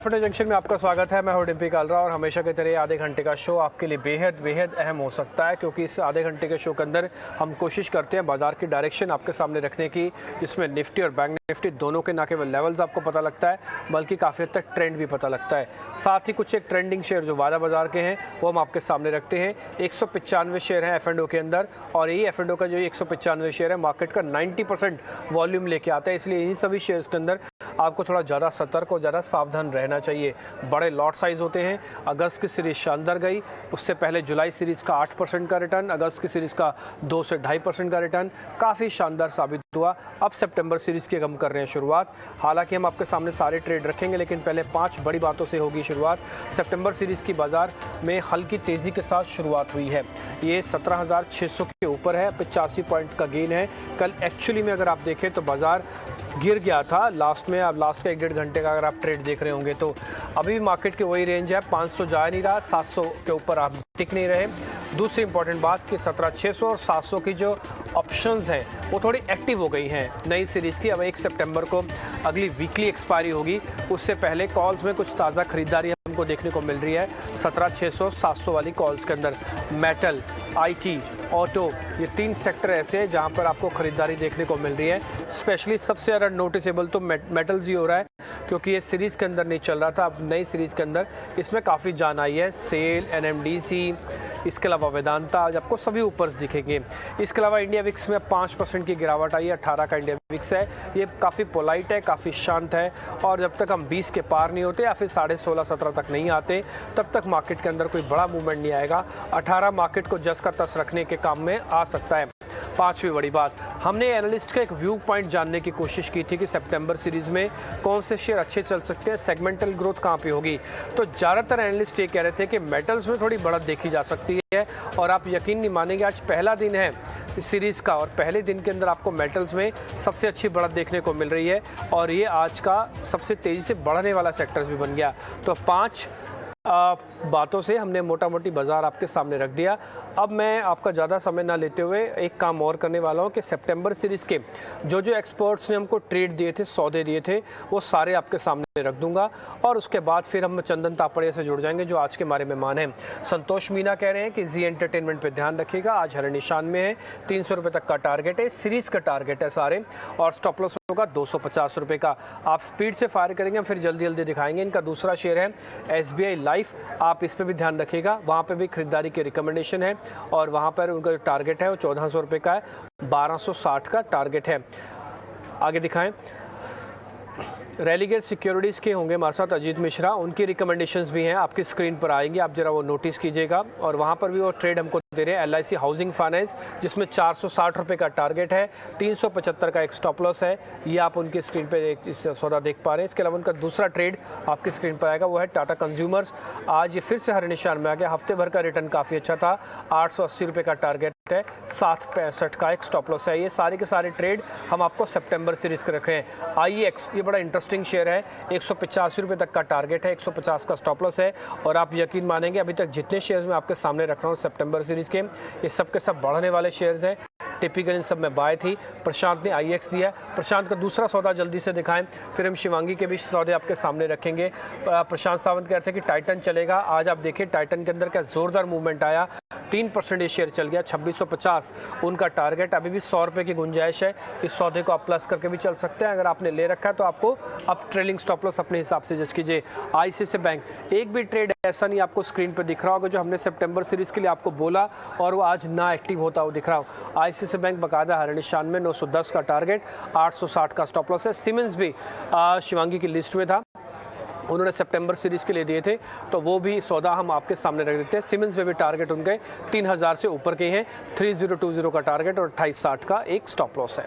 Profit junction में आपका स्वागत है। मैं हूं डिम्पी कालरा और हमेशा की तरह आधे घंटे का शो आपके लिए बेहद बेहद अहम हो सकता है, क्योंकि इस आधे घंटे के शो के अंदर हम कोशिश करते हैं बाजार की डायरेक्शन आपके सामने रखने की, जिसमें निफ्टी और बैंक निफ्टी दोनों के ना केवल लेवल्स आपको पता लगता है बल्कि काफ़ी हद तक ट्रेंड भी पता लगता है। साथ ही कुछ एक ट्रेंडिंग शेयर जो वादा बाजार के हैं वो हम आपके सामने रखते हैं। 195 शेयर हैं F&O के अंदर, और यही F&O का जो 195 शेयर है मार्केट का 90% वॉल्यूम लेके आता है। इसलिए इन्हीं सभी शेयर्स के अंदर आपको थोड़ा ज़्यादा सतर्क और ज़्यादा सावधान रहना चाहिए। बड़े लॉट साइज़ होते हैं। अगस्त की सीरीज़ शानदार गई, उससे पहले जुलाई सीरीज़ का 8% का रिटर्न, अगस्त की सीरीज़ का 2 से 2.5% का रिटर्न काफ़ी शानदार साबित हुआ। अब सितंबर सीरीज़ की हम कर रहे हैं शुरुआत। हालांकि हम आपके सामने सारे ट्रेड रखेंगे, लेकिन पहले 5 बड़ी बातों से होगी शुरुआत। सितंबर सीरीज़ की बाज़ार में हल्की तेज़ी के साथ शुरुआत हुई है। ये 17,600 के ऊपर है, 85 पॉइंट का गेन है। कल एक्चुअली में अगर आप देखें तो बाज़ार गिर गया था लास्ट में। अब लास्ट के 1-1.5 घंटे का अगर आप ट्रेड देख रहे होंगे तो अभी भी मार्केट की वही रेंज है, 500 जा नहीं रहा, 700 के ऊपर आप टिक नहीं रहे। दूसरी इंपॉर्टेंट बात कि 17,600 और 700 की जो ऑप्शंस हैं वो थोड़ी एक्टिव हो गई हैं नई सीरीज़ की। अब 1 सितंबर को अगली वीकली एक्सपायरी होगी, उससे पहले कॉल्स में कुछ ताज़ा खरीदारी हमको देखने को मिल रही है 17,600 700 वाली कॉल्स के अंदर। मेटल, IT, ऑटो, ये 3 सेक्टर ऐसे हैं जहां पर आपको खरीदारी देखने को मिल रही है। स्पेशली सबसे ज़्यादा नोटिसेबल तो मेटल्स ही हो रहा है, क्योंकि ये सीरीज़ के अंदर नहीं चल रहा था। अब नई सीरीज़ के अंदर इसमें काफ़ी जान आई है। सेल, NMDC, इसके अलावा वेदांता, आज आपको सभी ऊपर दिखेंगे। इसके अलावा इंडिया विक्स में 5% की गिरावट आई है। 18 का इंडिया विक्स है, ये काफ़ी पोलाइट है, काफ़ी शांत है, और जब तक हम 20 के पार नहीं होते या फिर 16.5-17 तक नहीं आते तब तक मार्केट के अंदर कोई बड़ा मूवमेंट नहीं आएगा। 18 मार्केट को जस का तस रखने के काम में आ सकता है। 5वीं बड़ी बात, हमने एनालिस्ट का एक व्यू पॉइंट जानने की कोशिश की थी कि सितंबर सीरीज़ में कौन से शेयर अच्छे चल सकते हैं, सेगमेंटल ग्रोथ कहाँ पे होगी। तो ज़्यादातर एनालिस्ट ये कह रहे थे कि मेटल्स में थोड़ी बढ़त देखी जा सकती है, और आप यकीन नहीं मानेंगे आज पहला दिन है इस सीरीज़ का, और पहले दिन के अंदर आपको मेटल्स में सबसे अच्छी बढ़त देखने को मिल रही है, और ये आज का सबसे तेज़ी से बढ़ने वाला सेक्टर्स भी बन गया। तो 5 बातों से हमने मोटा मोटी बाजार आपके सामने रख दिया। अब मैं आपका ज़्यादा समय ना लेते हुए एक काम और करने वाला हूँ कि सितंबर सीरीज़ के जो जो एक्सपर्ट्स ने हमको ट्रेड दिए थे, सौदे दिए थे, वो सारे आपके सामने रख दूंगा, और उसके बाद फिर हम चंदन तापड़िया से जुड़ जाएंगे जो आज के हमारे मेहमान हैं। संतोष मीना कह रहे हैं कि जी एंटरटेनमेंट पे ध्यान रखिएगा, आज हर निशान में है, 300 रुपये तक का टारगेट है, सीरीज़ का टारगेट है सारे, और स्टॉप लॉस होगा 250 रुपये का। आप स्पीड से फायर करेंगे, हम फिर जल्दी जल्दी दिखाएंगे। इनका दूसरा शेयर है SBI लाइफ, आप इस पर भी ध्यान रखिएगा, वहाँ पे भी खरीदारी की रिकमेंडेशन है, और वहाँ पर उनका जो टारगेट है वो 1400 रुपये का है, 1260 का टारगेट है। आगे दिखाएं। रेलीगेट सिक्योरिटीज़ के होंगे हमारे साथ अजीत मिश्रा, उनकी रिकमेंडेशंस भी हैं, आपकी स्क्रीन पर आएंगी, आप जरा वो नोटिस कीजिएगा। और वहाँ पर भी वो ट्रेड हमको दे रहे हैं LIC हाउसिंग फाइनेंस, जिसमें 460 रुपये का टारगेट है, 375 का एक स्टॉप लॉस है, ये आप उनकी स्क्रीन पर एक सौदा देख पा रहे हैं। इसके अलावा उनका दूसरा ट्रेड आपकी स्क्रीन पर आएगा, वो है टाटा कंज्यूमर्स। आज ये फिर से हर निशान में आ गया, हफ्ते भर का रिटर्न काफ़ी अच्छा था, 880 रुपये का टारगेट है, 765 का एक स्टॉप लॉस है। ये सारे के सारे ट्रेड हम आपको सितंबर सीरीज़ के रख रहे हैं। IEX, ये बड़ा इंटरेस्टिंग शेयर है, 185 रुपये तक का टारगेट है, 150 का स्टॉप लॉस है, और आप यकीन मानेंगे अभी तक जितने शेयर्स मैं आपके सामने रख रहा हूँ सितंबर सीरीज़ के, ये सब के सब बढ़ने वाले शेयर्स हैं। टिपिकल इन सब में बाय थी। प्रशांत ने IEX दिया, प्रशांत का दूसरा सौदा जल्दी से दिखाएं, फिर हम शिवांगी के भी सौदे आपके सामने रखेंगे। प्रशांत सावंत कह रहे थे कि टाइटन चलेगा, आज आप देखिए टाइटन के अंदर क्या जोरदार मूवमेंट आया, 3% ये शेयर चल गया, 2650 उनका टारगेट, अभी भी 100 रुपये की गुंजाइश है। इस सौदे को आप प्लस करके भी चल सकते हैं, अगर आपने ले रखा है तो आपको अब ट्रेलिंग स्टॉप लॉस अपने हिसाब से जज कीजिए। ICICI बैंक, एक भी ट्रेड ऐसा नहीं आपको स्क्रीन पर दिख रहा होगा जो हमने सितंबर सीरीज़ के लिए आपको बोला और वो आज ना एक्टिव होता हो दिख रहा हो। ICICI बैंक बकायदा हर निशान में, 910 का टारगेट, 860 का स्टॉप लॉस है। सीमेंस भी शिवांगी की लिस्ट में था, उन्होंने सितंबर सीरीज़ के लिए दिए थे, तो वो भी सौदा हम आपके सामने रख देते हैं। सीमेंस में भी टारगेट उनके 3000 से ऊपर के हैं, 3020 का टारगेट और 2860 का एक स्टॉप लॉस है।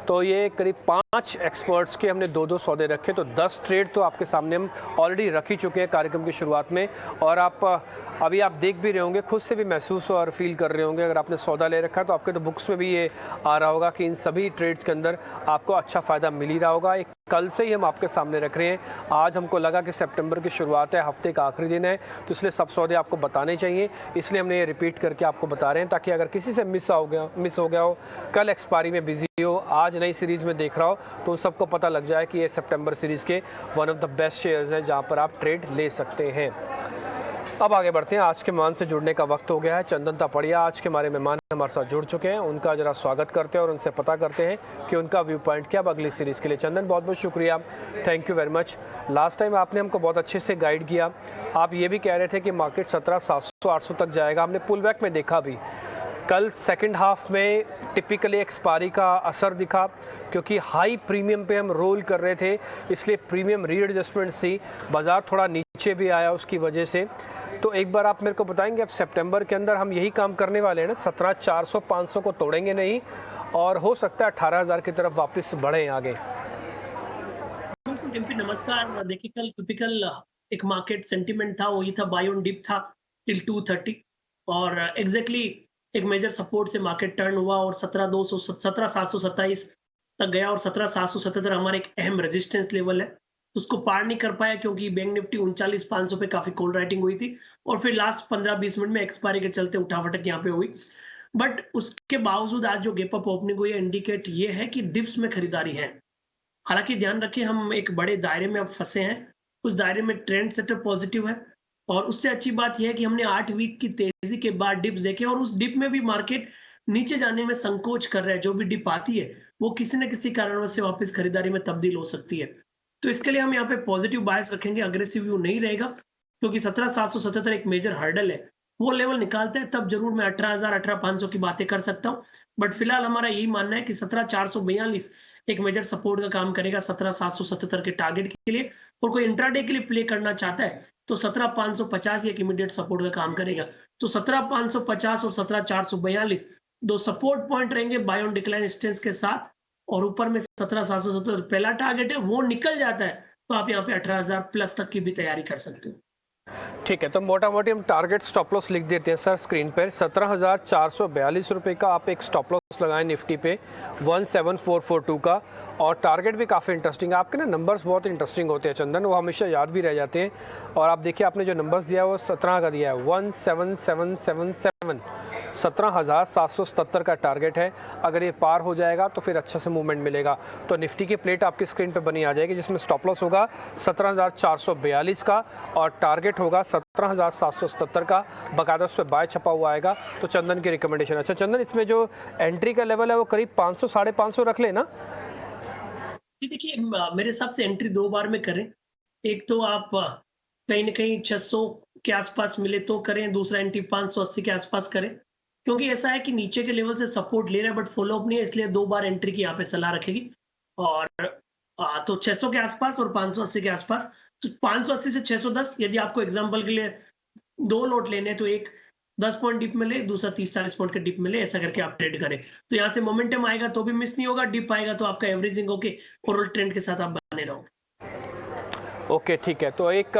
तो ये करीब 5 एक्सपर्ट्स के हमने 2-2 सौदे रखे, तो 10 ट्रेड तो आपके सामने हम ऑलरेडी रख ही चुके हैं कार्यक्रम की शुरुआत में, और आप अभी आप देख भी रहे होंगे, खुद से भी महसूस और फील कर रहे होंगे, अगर आपने सौदा ले रखा है तो आपके तो बुक्स में भी ये आ रहा होगा कि इन सभी ट्रेड्स के अंदर आपको अच्छा फ़ायदा मिल ही रहा होगा। एक कल से ही हम आपके सामने रख रहे हैं। आज हमको लगा कि सितंबर की शुरुआत है, हफ्ते का आखिरी दिन है, तो इसलिए सब सौदे आपको बताने चाहिए, इसलिए हमने ये रिपीट करके आपको बता रहे हैं, ताकि अगर किसी से मिस हो गया हो, कल एक्सपायरी में बिजी हो, आज नई सीरीज़ में देख रहा हो, तो उन सबको पता लग जाए कि ये सितंबर सीरीज़ के one of the best shares हैं जहाँ पर आप ट्रेड ले सकते हैं। अब आगे बढ़ते हैं। आज के मेहमान से जुड़ने का वक्त हो गया है। चंदन तापड़िया आज के हमारे मेहमान हमारे साथ जुड़ चुके हैं, उनका जरा स्वागत करते हैं और उनसे पता करते हैं कि उनका व्यू पॉइंट क्या अगली सीरीज़ के लिए। चंदन, बहुत बहुत शुक्रिया, thank you very much. Last time आपने हमको बहुत अच्छे से गाइड किया। आप ये भी कह रहे थे कि मार्केट 17,700-800 तक जाएगा, हमने पुल बैक में देखा भी। कल सेकंड हाफ में टिपिकली एक्सपायरी का असर दिखा, क्योंकि हाई प्रीमियम पे हम रोल कर रहे थे, इसलिए प्रीमियम रीएडजस्टमेंट सी बाज़ार थोड़ा नीचे भी आया उसकी वजह से। तो एक बार आप मेरे को बताएंगे, अब सितंबर के अंदर हम यही काम करने वाले हैं ना, 17,400-500 को तोड़ेंगे नहीं और हो सकता है 18,000 की तरफ वापस बढ़े आगे। नमस्कार। देखिए, कल टिपिकल एक मार्केट सेंटीमेंट था, वही था बाय ऑन डिप था टिल 230 और एग्जैक्टली एक मेजर सपोर्ट से मार्केट टर्न हुआ और 17,727 तक गया और 17,777 हमारा एक अहम रेजिस्टेंस लेवल है। उसको पार नहीं कर पाया क्योंकि बैंक निफ्टी 39,500 पे काफी कोल्ड राइटिंग हुई थी और फिर लास्ट 15-20 मिनट में एक्सपायरी के चलते उठावटक यहाँ पे हुई। बट उसके बावजूद आज जो गैप अप ओपनिंग हुई है, इंडिकेट ये है कि डिप्स में खरीदारी है। हालांकि ध्यान रखिए, हम एक बड़े दायरे में अब फंसे हैं। उस दायरे में ट्रेंड सेटअप पॉजिटिव है और उससे अच्छी बात यह है कि हमने 8 वीक की तेजी के बाद डिप्स देखे और उस डिप में भी मार्केट नीचे जाने में संकोच कर रहा है। जो भी डिप आती है वो किसी न किसी कारणवश से वापस खरीदारी में तब्दील हो सकती है। तो इसके लिए हम यहाँ पे पॉजिटिव बायस रखेंगे, अग्रेसिव व्यू नहीं रहेगा, क्योंकि 17,777 एक मेजर हर्डल है। वो लेवल निकालते हैं तब जरूर मैं 18,000 18,500 की बातें कर सकता हूँ। बट फिलहाल हमारा यही मानना है कि 17,442 एक मेजर सपोर्ट का काम करेगा 17,777 के टारगेट के लिए। और कोई इंट्राडे के लिए प्ले करना चाहता है तो 17,550 एक इमीडिएट सपोर्ट का काम करेगा। तो 17,550 और 17,442 दो सपोर्ट पॉइंट रहेंगे बाय ऑन डिक्लाइन स्टेंस के साथ, और ऊपर में 17,777 पहला टारगेट है, वो निकल जाता है तो आप यहाँ पे 18,000 प्लस तक की भी तैयारी कर सकते हो। ठीक है, तो मोटा मोटी हम टारगेट स्टॉप लॉस लिख देते हैं सर स्क्रीन पर। 17,442 रुपये का आप एक स्टॉप लॉस लगाएं निफ्टी पे 17,442 का, और टारगेट भी काफ़ी इंटरेस्टिंग है। आपके ना नंबर्स बहुत इंटरेस्टिंग होते हैं चंदन, वो हमेशा याद भी रह जाते हैं। और आप देखिए, आपने जो नंबर्स दिया है वो 17 का दिया है, 17,777, 17,777 का टारगेट है। अगर ये पार हो जाएगा तो फिर अच्छा से मूवमेंट मिलेगा। तो निफ्टी की प्लेट आपकी स्क्रीन पे बनी आ जाएगी, जिसमें स्टॉप लॉस होगा 17,442 का और टारगेट होगा 17,777 का। बाकायदा उस पर बाय छपा हुआ आएगा। तो चंदन की रिकमेंडेशन। अच्छा चंदन, इसमें जो एंट्री का लेवल है वो करीब 500 550 रख लेना। देखिए, मेरे हिसाब से एंट्री दो बार में करें। एक तो आप कहीं ना कहीं 600 के आसपास मिले तो करें, दूसरा एंट्री 580 के आसपास करें, क्योंकि ऐसा है कि नीचे के लेवल से सपोर्ट ले रहा है बट फॉलो अप नहीं है, इसलिए दो बार एंट्री की यहाँ पे सलाह रखेगी। और तो 600 के आसपास और 580 के आसपास। तो 580 से 610, यदि आपको एग्जांपल के लिए दो लॉट लेने हैं तो एक 10 पॉइंट डिप में ले, दूसरा 30-40 पॉइंट के डिप में ले, ऐसा करके आप ट्रेड करें। तो यहाँ से मोमेंटम आएगा तो भी मिस नहीं होगा, डिप आएगा तो आपका एवरेजिंग होके ओवरऑल ट्रेंड के साथ आप बने रहोगे। ओके ठीक है, तो एक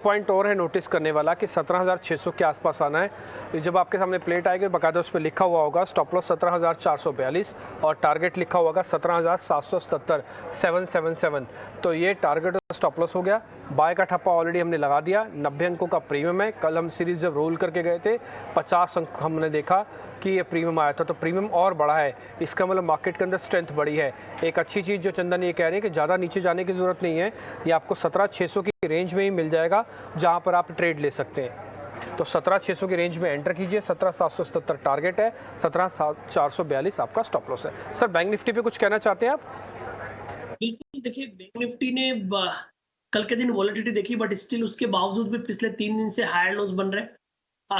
पॉइंट और है नोटिस करने वाला कि 17,600 के आसपास आना है। जब आपके सामने प्लेट आएगी बाकायदा उस पर लिखा हुआ होगा स्टॉप लॉस 17,442 और टारगेट लिखा हुआ होगा 17,777 777। तो ये टारगेट स्टॉप लॉस हो गया। बाय का ठप्पा ऑलरेडी हमने लगा दिया। 90 अंकों का प्रीमियम है। कल हम सीरीज जब रोल करके गए थे 50 अंक हमने देखा कि ये प्रीमियम आया था, तो प्रीमियम और बढ़ा है। इसका मतलब मार्केट के अंदर स्ट्रेंथ बढ़ी है। एक अच्छी चीज़ जो चंदन ये कह रहे हैं कि ज़्यादा नीचे जाने की ज़रूरत नहीं है, ये आपको 17,600 की रेंज में ही मिल जाएगा जहाँ पर आप ट्रेड ले सकते हैं। तो 17,600 की रेंज में एंटर कीजिए। 17,777 टारगेट है, 17,442 आपका स्टॉप लॉस है। सर बैंक निफ्टी पे कुछ कहना चाहते हैं आप? बिल्कुल, देखिए बैंक निफ्टी ने कल के दिन वॉलेटिलिटी देखी, बट स्टिल उसके बावजूद भी पिछले 3 दिन से हायर लोज बन रहे हैं।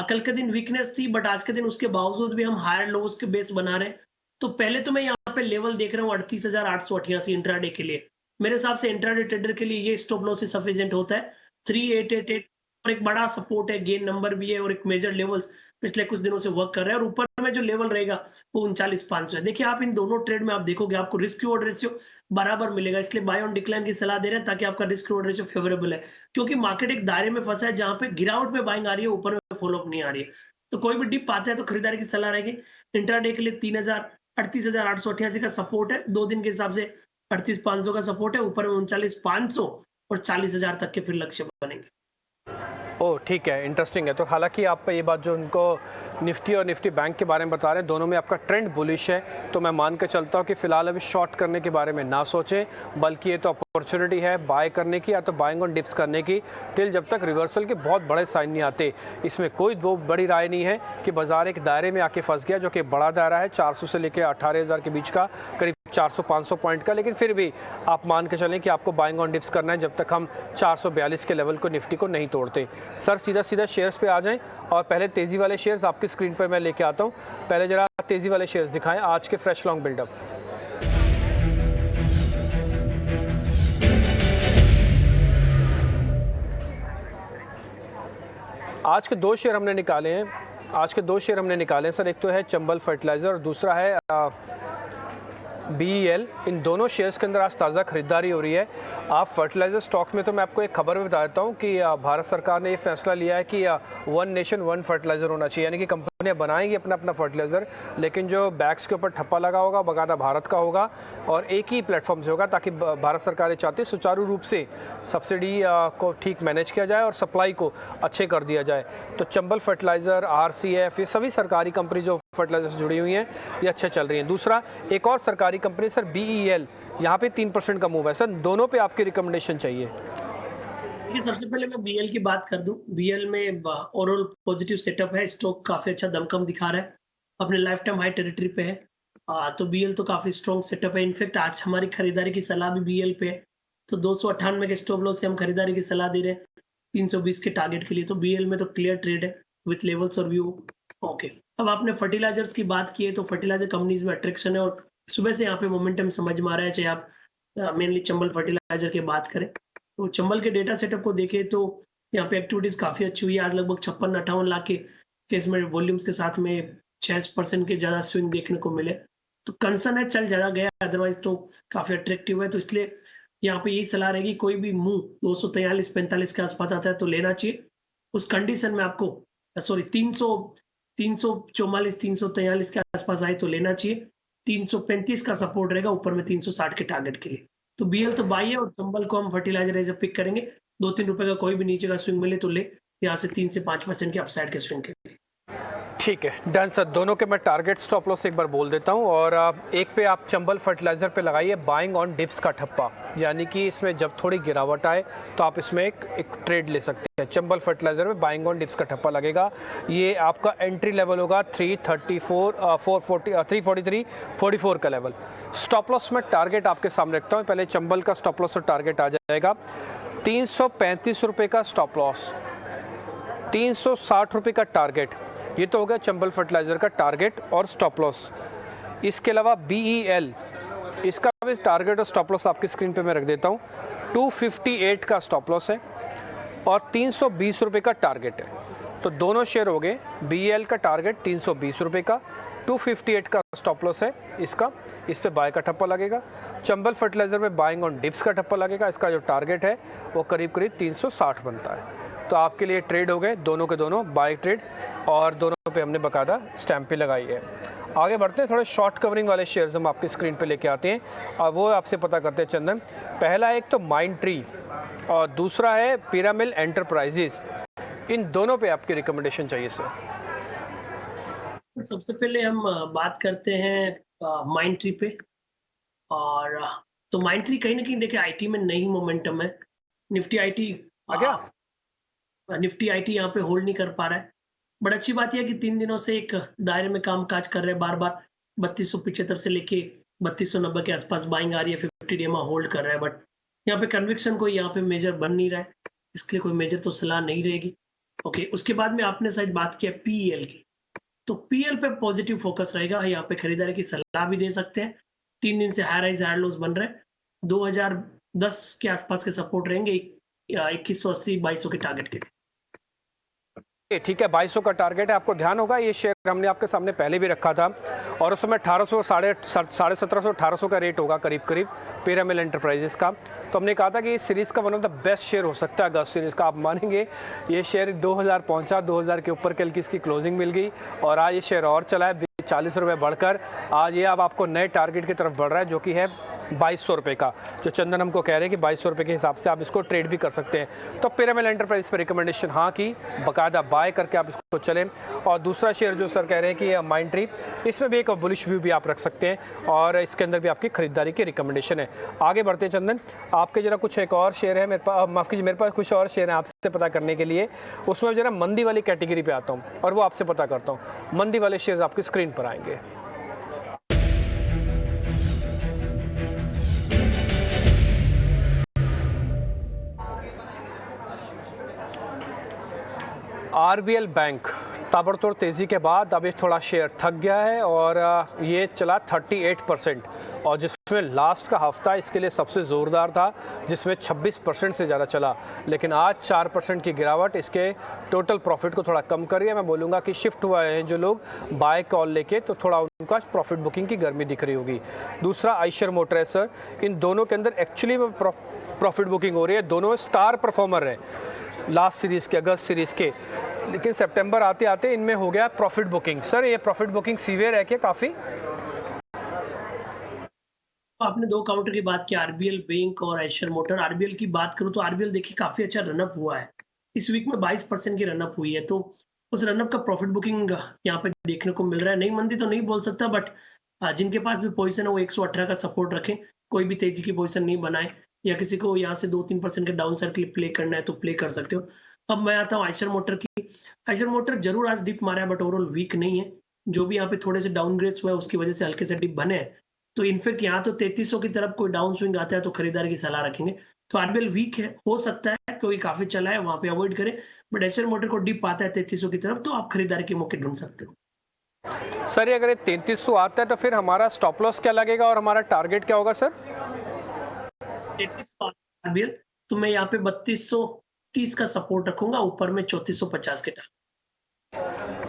कल के दिन वीकनेस थी, बट आज के दिन उसके बावजूद भी हम हायर लोज के बेस बना रहे हैं। तो पहले तो मैं यहाँ पे लेवल देख रहा हूँ 38,888 इंट्राडे के लिए। मेरे हिसाब से इंट्राडे ट्रेडर के लिए ये स्टॉप लॉस ही सफिशिएंट होता है। 3888 और एक बड़ा सपोर्ट है, गेन नंबर भी है और एक मेजर लेवल्स पिछले कुछ दिनों से वर्क कर रहे हैं, और ऊपर में जो लेवल रहेगा वो 39,500 है। देखिए, आप इन दोनों ट्रेड में आप देखोगे आपको रिस्क रिवॉर्ड रेशियो बराबर मिलेगा, इसलिए बाय ऑन डिक्लाइन की सलाह दे रहे हैं ताकि आपका रिस्क रिवॉर्ड रेशियो फेवरेबल है। क्योंकि मार्केट एक दायरे में फंसा है जहां पे गिरावट में बाइंग आ रही है, ऊपर में फॉलो अप नहीं आ रही है। तो कोई भी डिप आता है तो खरीदारी की सलाह रहेगी। इंट्राडे के लिए 38,888 का सपोर्ट है, 2 दिन के हिसाब से 38,500 का सपोर्ट है, ऊपर में 39,500 और 40,000 तक के फिर लक्ष्य बनेंगे। ओह ठीक है, इंटरेस्टिंग है। तो हालांकि आप ये बात जो उनको निफ्टी और निफ्टी बैंक के बारे में बता रहे हैं, दोनों में आपका ट्रेंड बुलिश है, तो मैं मान के चलता हूँ कि फिलहाल अभी शॉर्ट करने के बारे में ना सोचें, बल्कि ये तो अपॉर्चुनिटी है बाय करने की या तो बाइंग ऑन डिप्स करने की, टिल जब तक रिवर्सल के बहुत बड़े साइन नहीं आते। इसमें कोई दो बड़ी राय नहीं है कि बाजार एक दायरे में आके फंस गया, जो कि बड़ा दायरा है 400 से लेकर 18,000 के बीच का, करीब 400-500 पॉइंट का। लेकिन फिर भी आप मान के चलें कि आपको बाइंग ऑन डिप्स करना है जब तक हम 442 के लेवल को निफ्टी को नहीं तोड़ते। सर सीधा सीधा शेयर्स पे आ जाएं, और पहले तेज़ी वाले शेयर्स आपकी स्क्रीन पर मैं लेके आता हूं। पहले जरा तेज़ी वाले शेयर्स दिखाएं आज के फ्रेश लॉन्ग बिल्डअप। आज के दो शेयर हमने निकाले हैं सर। एक तो है चंबल फर्टिलाइज़र और दूसरा है BEL। इन दोनों शेयर्स के अंदर आज ताज़ा खरीदारी हो रही है। आप फर्टिलाइज़र स्टॉक में तो मैं आपको एक खबर भी बता देता हूँ कि भारत सरकार ने ये फैसला लिया है कि वन नेशन वन फर्टिलाइज़र होना चाहिए, यानी कि कंपनियां बनाएंगी अपना अपना फर्टिलाइज़र, लेकिन जो बैग्स के ऊपर ठप्पा लगा होगा बकायदा भारत का होगा और एक ही प्लेटफॉर्म से होगा, ताकि भारत सरकार ये चाहती है सुचारू रूप से सब्सिडी को ठीक मैनेज किया जाए और सप्लाई को अच्छे कर दिया जाए। तो चंबल फर्टिलाइज़र, RCF, ये सभी सरकारी कंपनी जो फर्टिलाइज़र से जुड़ी हुई हैं ये अच्छे चल रही हैं। दूसरा एक और सरकारी कंपनी सर BEL, यहाँ पे 3% का मूव है सर। दोनों पे आपकी रिकमेंडेशन चाहिए। देखिए, सबसे पहले मैं BL की बात कर दूं। BL में ओवरऑल पॉजिटिव सेटअप है, स्टॉक काफी अच्छा दमखम दिखा रहा है, अपने लाइफ टाइम हाई टेरिटरी पे है। तो BL तो काफी स्ट्रॉन्ग सेटअप है। इनफैक्ट आज हमारी खरीदारी की सलाह भी BL पे है, तो 298 के स्टॉप लॉस से हम खरीदारी की सलाह दे रहे हैं 320 के टारगेट के लिए। तो BL में तो क्लियर ट्रेड है विथ लेवल्स और व्यू। ओके, अब आपने फर्टिलाइजर्स की बात की है, तो फर्टिलाइजर कंपनीज में अट्रैक्शन है और सुबह से यहाँ पे मोमेंटम समझ में आ रहा है। चाहे आप मेनली चंबल फर्टिलाइजर की बात करें, तो चंबल के डेटा सेटअप को देखें तो यहाँ पे एक्टिविटीज काफी अच्छी हुई है। आज लगभग 56-58 लाख के केस में वॉल्यूम्स के साथ में 6% के ज्यादा स्विंग देखने को मिले। तो कंसर्न है चल ज्यादा गया, अदरवाइज तो काफी अट्रैक्टिव है। तो इसलिए यहाँ पे यही सलाह रहेगी, कोई भी मूव 243-45 के आसपास आता है तो लेना चाहिए। उस कंडीशन में आपको 344-343 के आसपास आए तो लेना चाहिए। 335 का सपोर्ट रहेगा, ऊपर में 360 के टारगेट के लिए। तो BL तो बाई है और चंबल को हम फर्टिलाइजर एज पिक करेंगे। 2-3 रुपए का कोई भी नीचे का स्विंग मिले तो ले, यहाँ से 3 से 5% के अपसाइड के स्विंग के लिए। ठीक है डन सर। दोनों के मैं टारगेट स्टॉप लॉस एक बार बोल देता हूं, और एक पे आप चंबल फर्टिलाइजर पे लगाइए बाइंग ऑन डिप्स का ठप्पा, यानी कि इसमें जब थोड़ी गिरावट आए तो आप इसमें एक ट्रेड ले सकते हैं। चंबल फर्टिलाइजर में बाइंग ऑन डिप्स का ठप्पा लगेगा। ये आपका एंट्री लेवल होगा 343-44 का लेवल। स्टॉप लॉस में टारगेट आपके सामने रखता हूँ। पहले चंबल का स्टॉप लॉस और टारगेट आ जाएगा 335 रुपये का स्टॉप लॉस, 360 रुपये का टारगेट। ये तो हो गया चंबल फर्टिलाइजर का टारगेट और स्टॉप लॉस। इसके अलावा BEL, इसका भी टारगेट और स्टॉप लॉस आपकी स्क्रीन पे मैं रख देता हूँ। 258 का स्टॉप लॉस है और 320 रुपये का टारगेट है। तो दोनों शेयर हो गए। BEL का टारगेट 320 रुपये का, 258 का स्टॉप लॉस है इसका, इस पे बाय का ठप्पा लगेगा। चंबल फर्टिलाइजर में बाइंग ऑन डिप्स का ठप्पा लगेगा। इसका जो टारगेट है वो करीब करीब 360 बनता है। तो आपके लिए ट्रेड हो गए दोनों के दोनों बाय ट्रेड, और दोनों पे हमने बकायदा स्टैम्प पे लगाई है। आगे बढ़ते हैं, थोड़े शॉर्ट कवरिंग वाले शेयर्स हम आपकी स्क्रीन पे लेके आते हैं और वो आपसे पता करते हैं चंदन। पहला एक तो माइंड ट्री और दूसरा है पिरामिल एंटरप्राइजेज। इन दोनों पे आपकी रिकमेंडेशन चाहिए सर। सबसे पहले हम बात करते हैं माइंड ट्री पे। और तो माइंड ट्री कहीं ना कहीं देखिए IT में नई मोमेंटम है। निफ्टी आईटी यहाँ पे होल्ड नहीं कर पा रहा है। बड़ी अच्छी बात यह है कि 3 दिनों से एक दायरे में काम काज कर रहे हैं। बार बार 3275 से लेके 3290 के आसपास बाइंग आ रही है। 50 डे में होल्ड कर रहा है, बट यहाँ पे कन्विक्शन कोई यहाँ पे मेजर बन नहीं रहा है, इसके लिए कोई मेजर तो सलाह नहीं रहेगी। ओके, उसके बाद में आपने शायद बात किया PEL की, तो PL पे पॉजिटिव फोकस रहेगा। यहाँ पे खरीदारी की सलाह भी दे सकते हैं। 3 दिन से हाई राइज हाई लोज बन रहे हैं। 2010 के आसपास के सपोर्ट रहेंगे, 2180-2200 के टारगेट के लिए। ठीक है, 2200 का टारगेट है। आपको ध्यान होगा ये शेयर हमने आपके सामने पहले भी रखा था और उस समय 1800 1750 1800 का रेट होगा करीब करीब पिरामिल एंटरप्राइजेस का। तो हमने कहा था कि इस सीरीज़ का one of the best share हो सकता है अगस्त सीरीज़ का। आप मानेंगे ये शेयर 2000 पहुंचा, 2000 के ऊपर कल की इसकी क्लोजिंग मिल गई और आज ये शेयर और चला है 40 रुपये बढ़कर। आज ये अब आपको नए टारगेट की तरफ बढ़ रहा है, जो कि है 2200 रुपये का, जो चंदन हमको कह रहे हैं कि 2200 रुपये के हिसाब से आप इसको ट्रेड भी कर सकते हैं। तो पिरामिल एंटरप्राइज पर रिकमेंडेशन हाँ की, बाकायदा बाय करके आप इसको चलें। और दूसरा शेयर जो सर कह रहे हैं कि माइंडट्री, इसमें भी एक बुलिश व्यू भी आप रख सकते हैं और इसके अंदर भी आपकी खरीदारी की रिकमेंडेशन है। आगे बढ़ते हैं चंदन, आपके जरा कुछ एक और शेयर है मेरे पास, माफ़ कीजिए मेरे पास कुछ और शेयर है आपसे पता करने के लिए। उसमें जरा मंदी वाली कैटेगरी पे आता हूँ और वो आपसे पता करता हूँ। मंदी वाले शेयर्स आपकी स्क्रीन पर आएंगे। आरबीएल बैंक ताबड़तोड़ तेज़ी के बाद अब ये थोड़ा शेयर थक गया है और ये चला 38%, और जिसमें लास्ट का हफ्ता इसके लिए सबसे ज़ोरदार था, जिसमें 26% से ज़्यादा चला। लेकिन आज 4% की गिरावट इसके टोटल प्रॉफिट को थोड़ा कम कर रही है। मैं बोलूँगा कि शिफ्ट हुआ है जो लोग बाय कॉल लेके, तो थोड़ा उनका प्रॉफिट बुकिंग की गर्मी दिख रही होगी। दूसरा आइशर मोटर है सर, इन दोनों के अंदर एक्चुअली में प्रॉफिट बुकिंग हो रही है। दोनों स्टार परफॉर्मर हैं लास्ट सीरीज़ के, अगस्त सीरीज़ के, लेकिन सितंबर आते आते इनमें हो गया प्रॉफिट बुकिंग। सर ये प्रॉफिट बुकिंग सीवियर है क्या काफ़ी? आपने दो काउंटर की बात की, आरबीएल बैंक और आइशर मोटर। आरबीएल की बात करूं तो आरबीएल देखिए काफी अच्छा रनअप हुआ है, इस वीक में 22% की रनअप हुई है, तो उस रनअप का प्रॉफिट बुकिंग यहाँ पे देखने को मिल रहा है। नहीं मंदी तो नहीं बोल सकता, बट जिनके पास भी पोजीशन है वो 118 का सपोर्ट रखें, कोई भी तेजी की पोजीशन नहीं बनाए, या किसी को यहाँ से 2-3% के डाउन साइड के लिए प्ले करना है तो प्ले कर सकते हो। अब मैं आता हूँ आइशर मोटर की। आइशर मोटर जरूर आज डिप मारा है बट ओवरऑल वीक नहीं है। जो भी यहाँ पे थोड़े से डाउनग्रेड्स हुआ है उसकी वजह से हल्के से डिप बने हैं। तो इनफेक्ट यहाँ तो 3300 की तरफ कोई डाउन स्विंग आता है तो खरीदारी की सलाह रखेंगे। तो आरबीएल वीक है, हो सकता है क्योंकि काफी चला है, वहां पे अवॉइड करें। बट आइशर मोटर को डिप आता है 3300 की तरफ तो आप खरीदारी के मौके ढूंढ सकते हो। सर ये अगर ये 3300 आता है तो फिर हमारा स्टॉप लॉस क्या लगेगा और हमारा टारगेट क्या होगा सर? 3300 आरबीएल, तो मैं यहाँ पे 3230 का सपोर्ट रखूंगा, ऊपर में 3450 के टारगेट।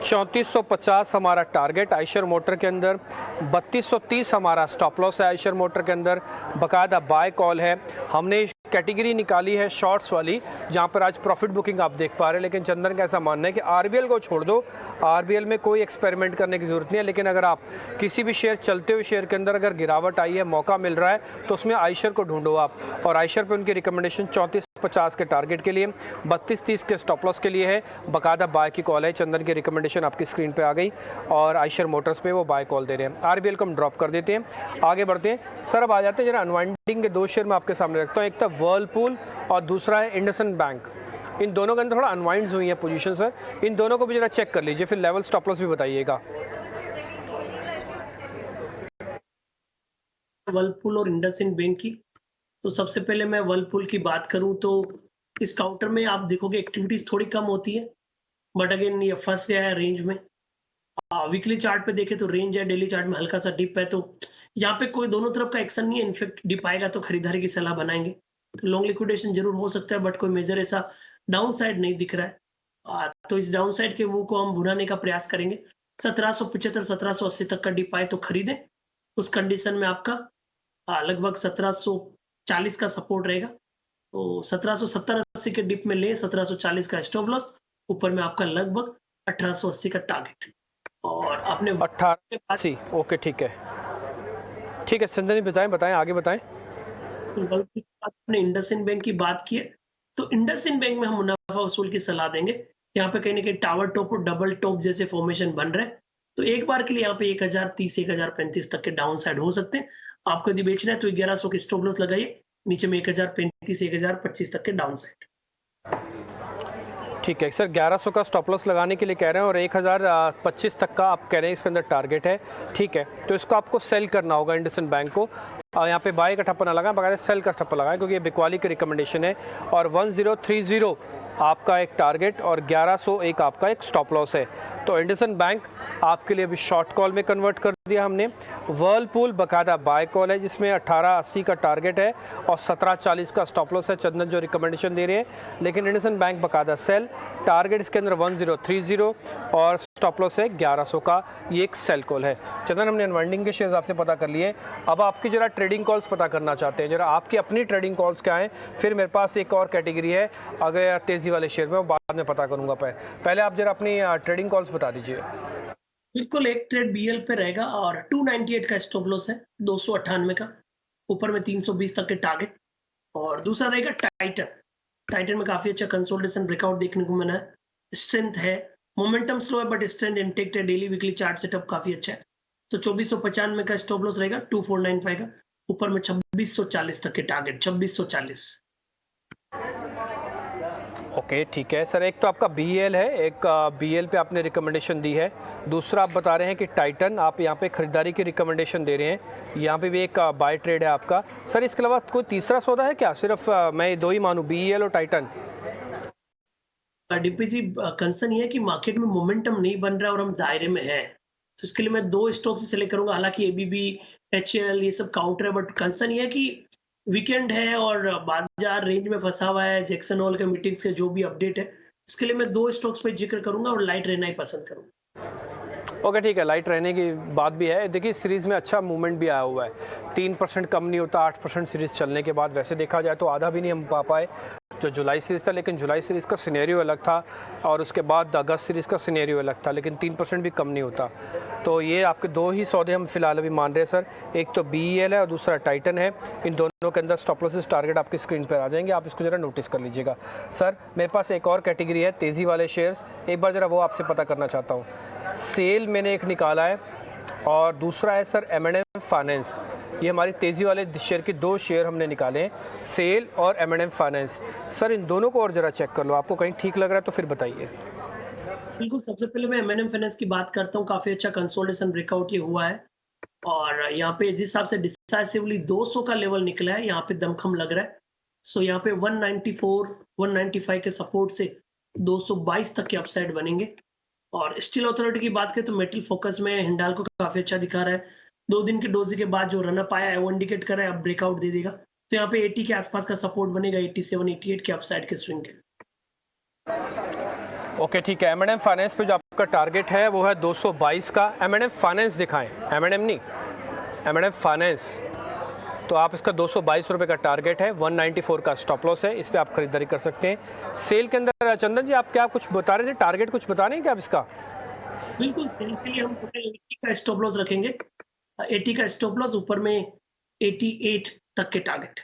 3450 हमारा टारगेट आइशर मोटर के अंदर, 3230 हमारा स्टॉप लॉस है आइशर मोटर के अंदर। बाकायदा बाय कॉल है, हमने कैटेगरी निकाली है शॉर्ट्स वाली, जहां पर आज प्रॉफिट बुकिंग आप देख पा रहे हैं। लेकिन चंदन का ऐसा मानना है कि आरबीएल को छोड़ दो, आरबीएल में कोई एक्सपेरिमेंट करने की ज़रूरत नहीं है। लेकिन अगर आप किसी भी शेयर, चलते हुए शेयर के अंदर अगर गिरावट आई है, मौका मिल रहा है, तो उसमें आइशर को ढूंढो आप। और आइशर पे उनकी रिकमेंडेशन 3450 के टारगेट के लिए, 3230 के स्टॉप लॉस के लिए है। बाकायदा बाय की कॉल है, चंदन की रिकमेंडेशन आपकी स्क्रीन पे आ गई और आइशर मोटर्स पे वो बाय कॉल दे रहे हैं। आरबीएल को हम ड्रॉप कर देते हैं, आगे बढ़ते हैं। सर अब आ जाते हैं जरा अनवाइंडिंग के दो शेयर मैं आपके सामने रखता हूँ, एक था वर्लपूल और दूसरा है इंडसइंड बैंक। इन दोनों के अंदर थोड़ा अनवाइंड्स हुई है पोजीशन सर, इन दोनों को भी जरा चेक कर लीजिए, फिर लेवल स्टॉप लॉस भी बताइएगा। वर्लपूल और इंडसइंड बैंक की, तो सबसे पहले मैं वर्लपूल की बात करूं तो इस काउंटर में आप देखोगे एक्टिविटीज थोड़ी कम होती है, बट अगेन ये फंस गया है रेंज में। वीकली चार्ट पे देखे तो रेंज है, डेली चार्ट में हल्का सा डिप है, तो यहाँ पे कोई दोनों तरफ का एक्शन नहीं है। इनफेक्ट डिप आएगा तो खरीदारी की सलाह बनाएंगे, तो लॉन्ग लिक्विडेशन जरूर हो सकता है, बट कोई मेजर ऐसा डाउन साइड नहीं दिख रहा है। तो इस डाउन साइड के वो को हम भुनाने का प्रयास करेंगे। 1775 1780 तक का डिप आए तो खरीदें, उस कंडीशन में आपका लगभग 1740 का सपोर्ट रहेगा। तो 1770-80 के डिप में ले, 1740 का स्टॉप लॉस, ऊपर में आपका लगभग 1880 का टारगेट। और आपने 1880, ओके ठीक है, ठीक है संजय बताएं बताएं आगे बताएं। आपने इंडसइंड बैंक की बात की है, तो इंडसइंड बैंक में हम मुनाफा वसूल की सलाह देंगे। यहाँ पे कहीं ना कहीं टावर टॉप और डबल टॉप जैसे फॉर्मेशन बन रहे हैं, तो एक बार के लिए यहाँ पे 1030 1035 तक के डाउन साइड हो सकते हैं। आपको यदि बेचना है तो 1100 के स्टॉप लॉस लगाइए, नीचे में 1035 1025 तक के डाउन साइड। ठीक है सर, 1100 का स्टॉप लॉस लगाने के लिए कह रहे हैं और 1025 तक का आप कह रहे हैं इसके अंदर टारगेट है। ठीक है, तो इसको आपको सेल करना होगा इंडसइंड बैंक को। यहाँ पे बाय का ठप्पा ना लगाएं, बकायदा सेल का ठप्पा लगाएं, क्योंकि ये बिकवाली की रिकमेंडेशन है। और 1030 आपका एक टारगेट और 1101 आपका एक स्टॉप लॉस है। तो इंडसइंड बैंक आपके लिए अभी शॉर्ट कॉल में कन्वर्ट कर दिया हमने। वर्लपूल बकायदा बाय कॉल है, जिसमें 1880 का टारगेट है और 1740 का स्टॉप लॉस है, चंदन जो रिकमेंडेशन दे रहे हैं। लेकिन इंडसइंड बैंक बकायदा सेल, टारगेट इसके अंदर 1030 और स्टॉप लॉस है 1100 का, ये एक सेल कॉल है। चंदन हमने अनवाइंडिंग के शेयर्स आपसे पता कर लिए, अब आपकी जरा ट्रेडिंग कॉल्स पता करना चाहते हैं, जरा आपकी अपनी ट्रेडिंग कॉल्स क्या हैं। फिर मेरे पास एक और कैटेगरी है अगर तेज़ी वाले शेयर में, वो बाद में पता करूंगा। पहले आप जरा अपनी ट्रेडिंग कॉल्स बता दीजिए। बिल्कुल, एक ट्रेड बीएल पे रहेगा और 298 का स्टॉप लॉस है, 298 का। ऊपर में 320 तक के टारगेट। और दूसरा रहेगा टाइटन। टाइटन में काफी अच्छा कंसोलिडेशन ब्रेकआउट देखने को मिला है, स्ट्रेंथ है, मोमेंटम स्लो है बट स्ट्रेंथ इंटेक्ट है, डेली वीकली चार्ट सेटअप काफी अच्छा है। तो 2495 का स्टॉप लॉस रहेगा, 2495 का, ऊपर में 2640 तक के टारगेट, 2640। ओके ठीक है सर, एक तो आपका BEL है, एक BEL पे आपने रिकमेंडेशन दी है, दूसरा आप बता रहे हैं कि टाइटन आप यहाँ पे खरीदारी की रिकमेंडेशन दे रहे हैं, यहाँ पे भी एक बाय ट्रेड है आपका। सर इसके अलावा कोई तीसरा सौदा है क्या, सिर्फ मैं दो ही मानूँ, BEL और टाइटन? डीपी जी, कंसर्न ये है कि मार्केट में मोमेंटम नहीं बन रहा है और हम दायरे में हैं, तो इसके लिए मैं 2 स्टॉक से सेलेक्ट करूंगा। हालांकि ABB, HAL ये सब काउंटर है, बट कंसर्न ये है कि वीकेंड है और बाजार रेंज में फंसा हुआ है, जैक्सन होल के मीटिंग्स के जो भी अपडेट है, इसके लिए मैं 2 स्टॉक्स पे जिक्र करूंगा और लाइट रहना ही पसंद करूंगा। ओके ठीक है, लाइट रहने की बात भी है। देखिए सीरीज़ में अच्छा मूवमेंट भी आया हुआ है, 3% कम नहीं होता, 8% सीरीज़ चलने के बाद। वैसे देखा जाए तो आधा भी नहीं हम पा पाए जो जुलाई सीरीज़ था, लेकिन जुलाई सीरीज़ का सिनेरियो अलग था और उसके बाद अगस्त सीरीज़ का सिनेरियो अलग था, लेकिन 3% भी कम नहीं होता। तो ये आपके 2 ही सौदे हम फिलहाल अभी मान रहे हैं सर, एक तो BEL है और दूसरा टाइटन है। इन दोनों के अंदर स्टॉप लॉसेस टारगेट आपकी स्क्रीन पर आ जाएंगे, आप इसको ज़रा नोटिस कर लीजिएगा। सर मेरे पास एक और कैटेगरी है तेज़ी वाले शेयर्स, एक बार ज़रा वो आपसे पता करना चाहता हूँ। सेल मैंने एक निकाला है और दूसरा है सर M&M फाइनेंस। ये हमारी तेज़ी वाले शेयर के 2 शेयर हमने निकाले हैं, सेल और M&M फाइनेंस। सर इन दोनों को और ज़रा चेक कर लो, आपको कहीं ठीक लग रहा है तो फिर बताइए। बिल्कुल, सबसे पहले मैं M&M फाइनेंस की बात करता हूँ। काफी अच्छा कंसोलिडेशन ब्रेकआउट ये हुआ है और यहाँ पे जिस हिसाब से डिसाइसिवली 200 का लेवल निकला है, यहाँ पे दमखम लग रहा है। सो यहाँ पे 194, 195 के सपोर्ट से 222 तक के अपसाइड बनेंगे। और स्टील अथॉरिटी की बात करें तो मेटल फोकस में हिंडाल्को काफी अच्छा दिखा रहा है। 2 दिन के डोजी के बाद जो रनअप आया है वो इंडिकेट कर रहा है अब ब्रेकआउट दे देगा। तो यहाँ पे 80 के आसपास का सपोर्ट बनेगा, 87, 88 के अपसाइड के स्विंग के। ओके ठीक है, M&M फाइनेंस पे जो आपका टारगेट है वो है 222 का। M&M फाइनेंस दिखाएं, M&M नहीं, M&M फाइनेंस। तो आप इसका 222 रुपये का टारगेट है, 194 का स्टॉप लॉस है, इस पर आप खरीदारी कर सकते हैं। सेल के अंदर चंदन जी आप क्या कुछ बता रहे थे, टारगेट कुछ बता रहे हैं क्या आप इसका? बिल्कुल, सेल के लिए हम टोटल 80 का स्टॉप लॉस रखेंगे, 80 का स्टॉप लॉस, ऊपर में 88 तक के टारगेट।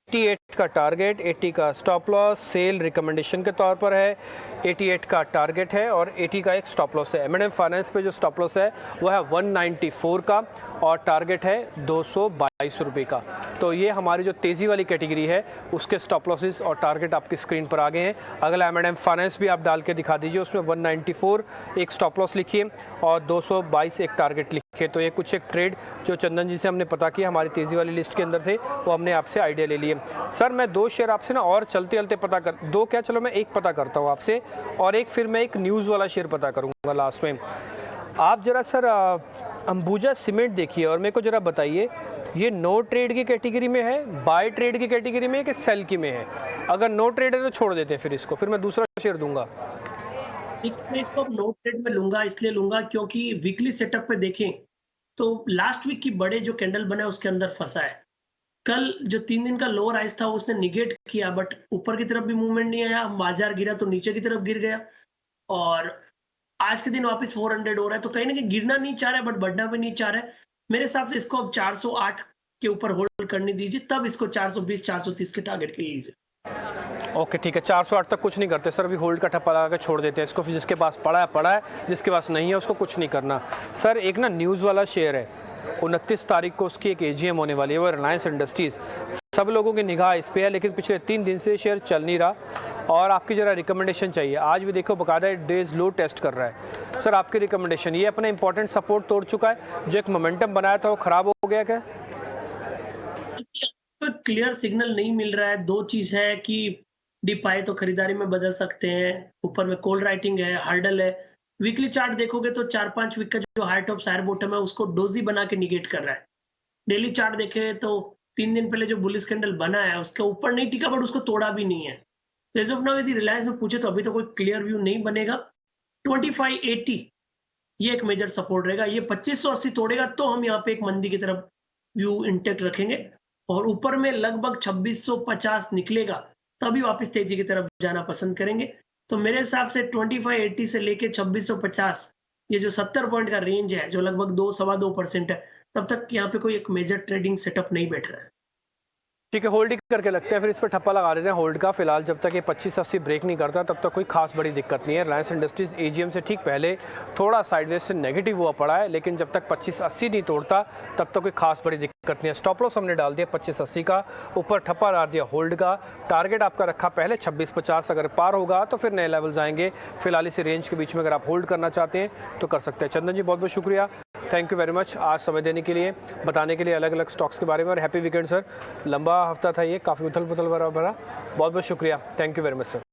88 का टारगेट, 80 का स्टॉप लॉस, सेल रिकमेंडेशन के तौर पर है, 88 का टारगेट है और 80 का एक स्टॉप लॉस है। M&M फाइनेंस पे जो स्टॉप लॉस है वो है 194 का और टारगेट है 222 रुपये का। तो ये हमारी जो तेज़ी वाली कैटेगरी है उसके स्टॉप लॉसेस और टारगेट आपकी स्क्रीन पर आ गए हैं। अगला M&M फाइनेंस भी आप डाल के दिखा दीजिए, उसमें 194 एक स्टॉप लॉस लिखिए और 222 एक टारगेट लिखिए। तो ये कुछ एक ट्रेड जो चंदन जी से हमने पता किया हमारी तेज़ी वाली लिस्ट के अंदर थे, वो हमने आपसे आइडिया ले लिए। सर मैं 2 शेयर आपसे ना और चलते चलते पता कर, 2 क्या, चलो मैं एक पता करता हूँ आपसे और एक फिर मैं एक न्यूज़ वाला शेयर पता करूँगा लास्ट में। आप ज़रा सर अंबुजा सीमेंट देखिए और मेरे को ज़रा बताइए, ये नो ट्रेड की कैटेगरी में है, बाय ट्रेड की कैटेगरी में है कि सेल की में है? अगर नो ट्रेड है तो छोड़ देते हैं फिर इसको, फिर मैं दूसरा शेयर दूंगा। मैं इसको अब नो ट्रेड में लूंगा, इसलिए लूंगा क्योंकि वीकली सेटअप पे देखें तो लास्ट वीक की बड़े जो कैंडल बना है उसके अंदर फंसा है। कल जो 3 दिन का लोअर राइज था उसने निगेट किया, बट ऊपर की तरफ भी मूवमेंट नहीं आया, बाजार गिरा तो नीचे की तरफ गिर गया और आज के दिन वापस 400 हो रहा है। तो कहीं ना कहीं गिरना नहीं चाह रहा है बट बढ़ना भी नहीं चाह रहा है। मेरे हिसाब से इसको अब 408 के ऊपर होल्ड करने दीजिए, तब इसको 420, 430 के टारगेट के लीजिए। ओके ठीक है, 408 तक कुछ नहीं करते सर, अभी होल्ड का ठप्पा लगा के छोड़ देते हैं इसको, फिर जिसके पास पड़ा है, जिसके पास नहीं है उसको कुछ नहीं करना। सर एक ना न्यूज़ वाला शेयर है, 29 तारीख को उसकी एक AGM होने वाली है, वो रिलायंस इंडस्ट्रीज़। सब लोगों की निगाह इस पे है, लेकिन पिछले 3 दिन से शेयर चल नहीं रहा और आपकी ज़रा रिकमेंडेशन चाहिए। आज भी देखो बकायदा डेज लो टेस्ट कर रहा है। सर आपकी रिकमेंडेशन, ये अपना इंपॉर्टेंट सपोर्ट तोड़ चुका है, जो एक मोमेंटम बनाया था वो ख़राब हो गया क्या? क्लियर सिग्नल नहीं मिल रहा है। 2 चीज है कि डिप आए तो खरीदारी में बदल सकते हैं, ऊपर में कॉल राइटिंग है, हर्डल है। वीकली चार्ट देखोगे तो 4-5 वीक का जो हाई टॉप हायर बॉटम है उसको डोजी बना के निगेट कर रहा है। डेली चार्ट देखे तो 3 दिन पहले जो बुलिश कैंडल बना है उसके ऊपर नहीं टिका बट उसको तोड़ा भी नहीं है। तो एज ऑफ नाउ यदि रिलायंस में पूछे तो अभी तो कोई क्लियर व्यू नहीं बनेगा। 2580 ये एक मेजर सपोर्ट रहेगा, ये 2580 तोड़ेगा तो हम यहाँ पे एक मंदी की तरफ व्यू इंटेक्ट रखेंगे और ऊपर में लगभग 2650 निकलेगा तभी वापस तेजी की तरफ जाना पसंद करेंगे। तो मेरे हिसाब से 2580 से लेके 2650 ये जो 70 पॉइंट का रेंज है जो लगभग 2-2.25% है, तब तक यहाँ पे कोई एक मेजर ट्रेडिंग सेटअप नहीं बैठ रहा है। ठीक है, होल्ड ही करके लगते हैं, फिर इस पर ठप्पा लगा देते हैं होल्ड का। फिलहाल जब तक ये 2580 ब्रेक नहीं करता तब तक कोई खास बड़ी दिक्कत नहीं है। रिलायंस इंडस्ट्रीज एजीएम से ठीक पहले थोड़ा साइडवेज से नेगेटिव हुआ पड़ा है, लेकिन जब तक 2580 नहीं तोड़ता तब तक कोई खास बड़ी दिक्कत नहीं है। स्टॉप लॉस हमने डाल दिया 2580 का, ऊपर ठप्पा लगा दिया होल्ड का। टारगेट आपका रखा पहले 2650, अगर पार होगा तो फिर नए लेवल्स आएंगे। फिलहाल इसी रेंज के बीच में अगर आप होल्ड करना चाहते हैं तो कर सकते हैं। चंदन जी बहुत बहुत शुक्रिया, थैंक यू वेरी मच आज समय देने के लिए, बताने के लिए अलग अलग स्टॉक्स के बारे में। और हैप्पी वीकेंड सर। लंबा हफ्ता था ये, काफ़ी उथल पुथल भरा। बहुत बहुत शुक्रिया, thank you very much sir.